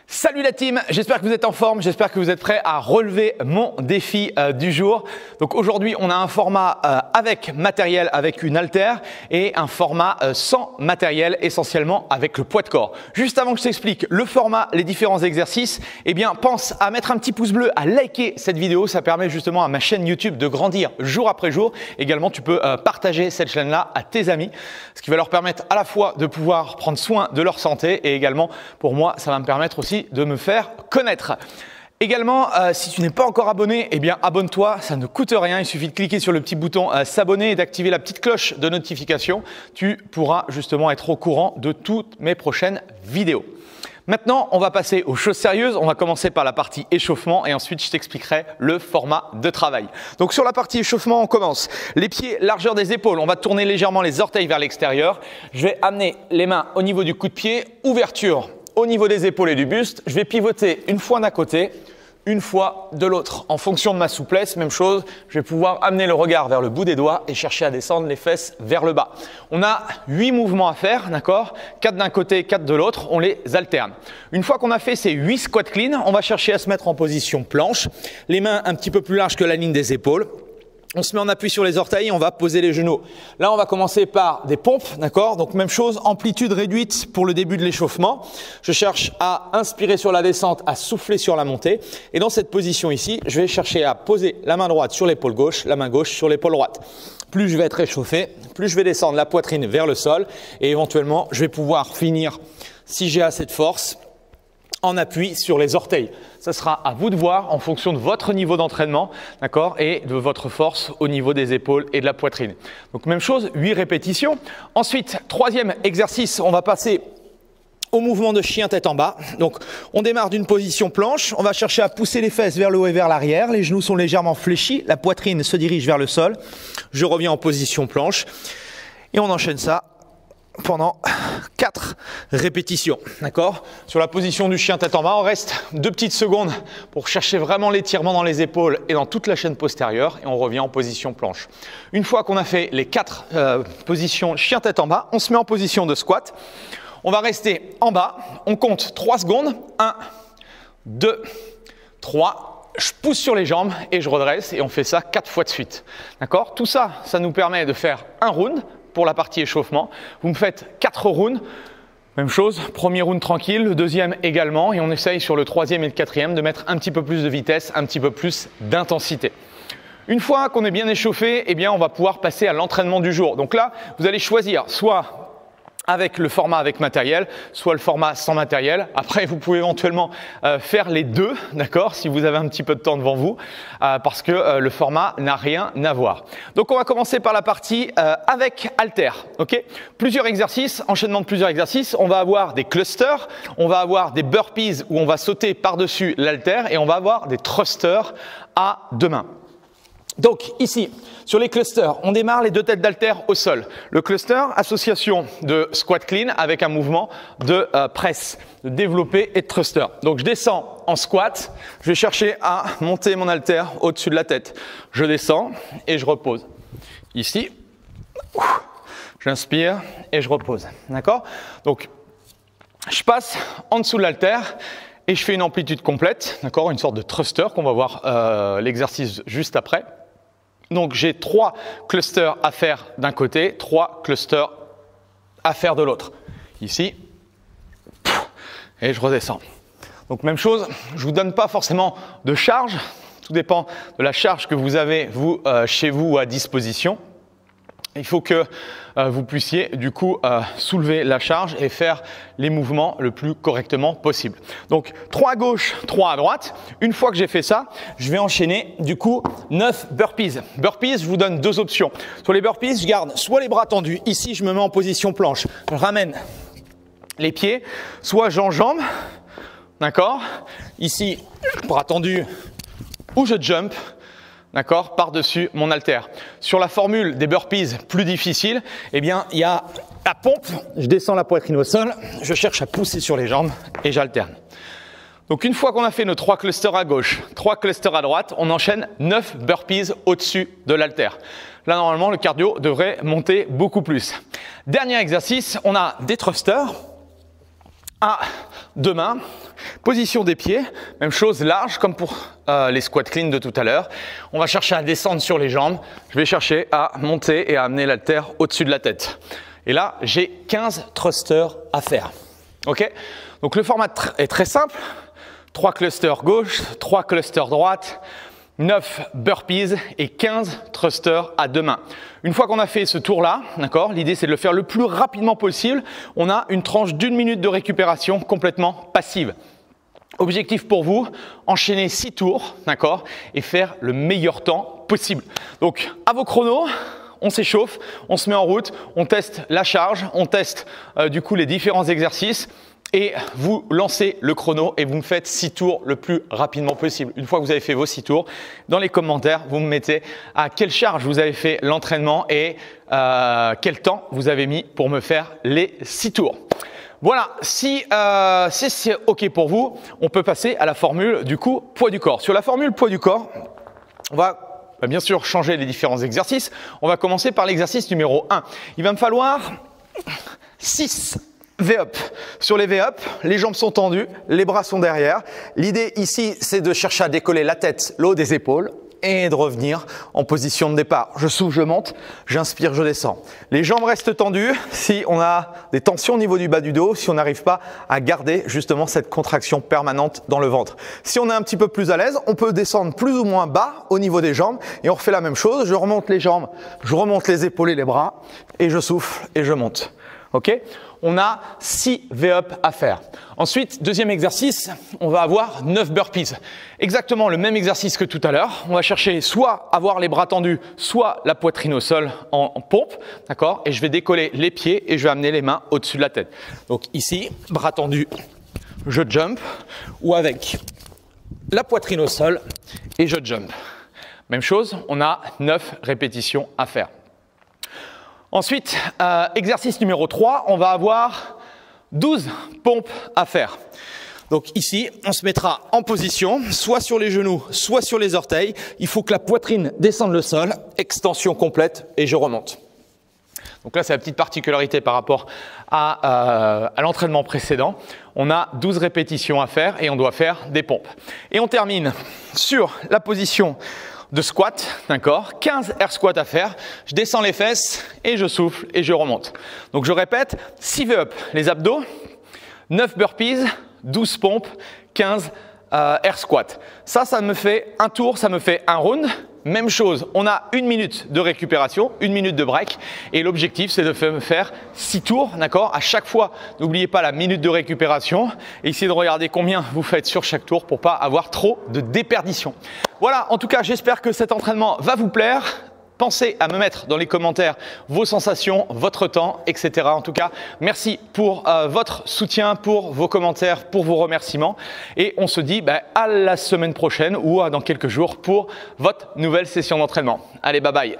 Salut la team, j'espère que vous êtes en forme, j'espère que vous êtes prêts à relever mon défi du jour. Donc aujourd'hui, on a un format avec matériel, avec une haltère et un format sans matériel, essentiellement avec le poids de corps. Juste avant que je t'explique le format, les différents exercices, eh bien pense à mettre un petit pouce bleu, à liker cette vidéo, ça permet justement à ma chaîne YouTube de grandir jour après jour. Également, tu peux partager cette chaîne-là à tes amis, ce qui va leur permettre à la fois de pouvoir prendre soin de leur santé et également, pour moi, ça va me permettre aussi de me faire connaître. Également, si tu n'es pas encore abonné, eh bien abonne-toi, ça ne coûte rien. Il suffit de cliquer sur le petit bouton s'abonner et d'activer la petite cloche de notification. Tu pourras justement être au courant de toutes mes prochaines vidéos. Maintenant, on va passer aux choses sérieuses. On va commencer par la partie échauffement et ensuite je t'expliquerai le format de travail. Donc sur la partie échauffement, on commence. Les pieds, largeur des épaules. On va tourner légèrement les orteils vers l'extérieur. Je vais amener les mains au niveau du coup de pied, ouverture au niveau des épaules et du buste. Je vais pivoter une fois d'un côté, une fois de l'autre. En fonction de ma souplesse, même chose, je vais pouvoir amener le regard vers le bout des doigts et chercher à descendre les fesses vers le bas. On a 8 mouvements à faire, d'accord? 4 d'un côté, 4 de l'autre, on les alterne. Une fois qu'on a fait ces 8 squats clean, on va chercher à se mettre en position planche, les mains un petit peu plus larges que la ligne des épaules. On se met en appui sur les orteils et on va poser les genoux. Là, on va commencer par des pompes, d'accord? Donc, même chose, amplitude réduite pour le début de l'échauffement. Je cherche à inspirer sur la descente, à souffler sur la montée. Et dans cette position ici, je vais chercher à poser la main droite sur l'épaule gauche, la main gauche sur l'épaule droite. Plus je vais être échauffé, plus je vais descendre la poitrine vers le sol et éventuellement, je vais pouvoir finir, si j'ai assez de force, en appui sur les orteils. Ça sera à vous de voir en fonction de votre niveau d'entraînement, d'accord, et de votre force au niveau des épaules et de la poitrine. Donc même chose, 8 répétitions. Ensuite, troisième exercice, on va passer au mouvement de chien tête en bas. Donc on démarre d'une position planche, on va chercher à pousser les fesses vers le haut et vers l'arrière, les genoux sont légèrement fléchis, la poitrine se dirige vers le sol. Je reviens en position planche et on enchaîne ça pendant 4 répétitions, d'accord? Sur la position du chien tête en bas, on reste 2 petites secondes pour chercher vraiment l'étirement dans les épaules et dans toute la chaîne postérieure et on revient en position planche. Une fois qu'on a fait les 4 positions chien tête en bas, on se met en position de squat. On va rester en bas, on compte 3 secondes, 1, 2, 3, je pousse sur les jambes et je redresse et on fait ça 4 fois de suite, d'accord? Tout ça, ça nous permet de faire un round pour la partie échauffement. Vous me faites 4 rounds, même chose, premier round tranquille, le deuxième également et on essaye sur le troisième et le quatrième de mettre un petit peu plus de vitesse, un petit peu plus d'intensité. Une fois qu'on est bien échauffé, eh bien on va pouvoir passer à l'entraînement du jour. Donc là, vous allez choisir soit avec le format avec matériel, soit le format sans matériel. Après, vous pouvez éventuellement faire les deux, d'accord, si vous avez un petit peu de temps devant vous, parce que le format n'a rien à voir. Donc, on va commencer par la partie avec haltère, ok? Plusieurs exercices, enchaînement de plusieurs exercices. On va avoir des clusters, on va avoir des burpees où on va sauter par-dessus l'haltère et on va avoir des thrusters à 2 mains. Donc ici, sur les clusters, on démarre les 2 têtes d'haltère au sol. Le cluster, association de squat clean avec un mouvement de presse, de développé et de thruster. Donc je descends en squat, je vais chercher à monter mon haltère au-dessus de la tête. Je descends et je repose. Ici, j'inspire et je repose. D'accord? Donc je passe en dessous de l'haltère et je fais une amplitude complète, d'accord? Une sorte de thruster qu'on va voir l'exercice juste après. Donc, j'ai 3 clusters à faire d'un côté, 3 clusters à faire de l'autre. Ici, et je redescends. Donc, même chose, je ne vous donne pas forcément de charge. Tout dépend de la charge que vous avez, vous, chez vous à disposition. Il faut que vous puissiez du coup soulever la charge et faire les mouvements le plus correctement possible. Donc 3 à gauche, 3 à droite. Une fois que j'ai fait ça, je vais enchaîner du coup 9 burpees. Burpees, je vous donne 2 options. Sur les burpees, je garde soit les bras tendus. Ici, je me mets en position planche. Je ramène les pieds, soit j'enjambe, d'accord? Ici, bras tendus ou je jump. D'accord, par-dessus mon haltère. Sur la formule des burpees plus difficiles, eh bien, il y a la pompe. Je descends la poitrine au sol, je cherche à pousser sur les jambes et j'alterne. Donc, une fois qu'on a fait nos 3 clusters à gauche, 3 clusters à droite, on enchaîne 9 burpees au-dessus de l'haltère. Là, normalement, le cardio devrait monter beaucoup plus. Dernier exercice, on a des thrusters à 2 mains. Position des pieds, même chose large comme pour les squats clean de tout à l'heure. On va chercher à descendre sur les jambes. Je vais chercher à monter et à amener l'haltère au-dessus de la tête. Et là, j'ai 15 thrusters à faire. Ok? Donc le format est très simple. 3 clusters gauche, 3 clusters droite, 9 burpees et 15 thrusters à deux mains. Une fois qu'on a fait ce tour-là, d'accord, l'idée c'est de le faire le plus rapidement possible. On a une tranche d'1 minute de récupération complètement passive. Objectif pour vous, enchaîner 6 tours, d'accord, et faire le meilleur temps possible. Donc à vos chronos, on s'échauffe, on se met en route, on teste la charge, on teste du coup les différents exercices. Et vous lancez le chrono et vous me faites 6 tours le plus rapidement possible. Une fois que vous avez fait vos 6 tours, dans les commentaires, vous me mettez à quelle charge vous avez fait l'entraînement et quel temps vous avez mis pour me faire les 6 tours. Voilà, si c'est OK pour vous, on peut passer à la formule du coup poids du corps. Sur la formule poids du corps, on va bien sûr changer les différents exercices. On va commencer par l'exercice numéro 1. Il va me falloir 6 V-up. Sur les V-up, les jambes sont tendues, les bras sont derrière. L'idée ici, c'est de chercher à décoller la tête, le haut des épaules et de revenir en position de départ. Je souffle, je monte, j'inspire, je descends. Les jambes restent tendues si on a des tensions au niveau du bas du dos, si on n'arrive pas à garder justement cette contraction permanente dans le ventre. Si on est un petit peu plus à l'aise, on peut descendre plus ou moins bas au niveau des jambes et on refait la même chose. Je remonte les jambes, je remonte les épaules et les bras et je souffle et je monte. Ok? On a 6 V-up à faire. Ensuite, deuxième exercice, on va avoir 9 burpees. Exactement le même exercice que tout à l'heure. On va chercher soit avoir les bras tendus, soit la poitrine au sol en pompe. D'accord? Et je vais décoller les pieds et je vais amener les mains au-dessus de la tête. Donc ici, bras tendus, je jump. Ou avec la poitrine au sol et je jump. Même chose, on a 9 répétitions à faire. Ensuite, exercice numéro 3, on va avoir 12 pompes à faire. Donc ici, on se mettra en position, soit sur les genoux, soit sur les orteils. Il faut que la poitrine descende le sol, extension complète et je remonte. Donc là, c'est la petite particularité par rapport à l'entraînement précédent. On a 12 répétitions à faire et on doit faire des pompes. Et on termine sur la position de squat, d'accord, 15 air squats à faire, je descends les fesses et je souffle et je remonte. Donc je répète, 6 V-up, les abdos, 9 burpees, 12 pompes, 15 air squats. Ça me fait un tour, ça me fait un round. Même chose, on a 1 minute de récupération, 1 minute de break et l'objectif c'est de faire 6 tours, d'accord. À chaque fois, n'oubliez pas la minute de récupération et essayez de regarder combien vous faites sur chaque tour pour pas avoir trop de déperdition. Voilà, en tout cas, j'espère que cet entraînement va vous plaire. Pensez à me mettre dans les commentaires vos sensations, votre temps, etc. En tout cas, merci pour votre soutien, pour vos commentaires, pour vos remerciements. Et on se dit à la semaine prochaine ou dans quelques jours pour votre nouvelle session d'entraînement. Allez, bye bye.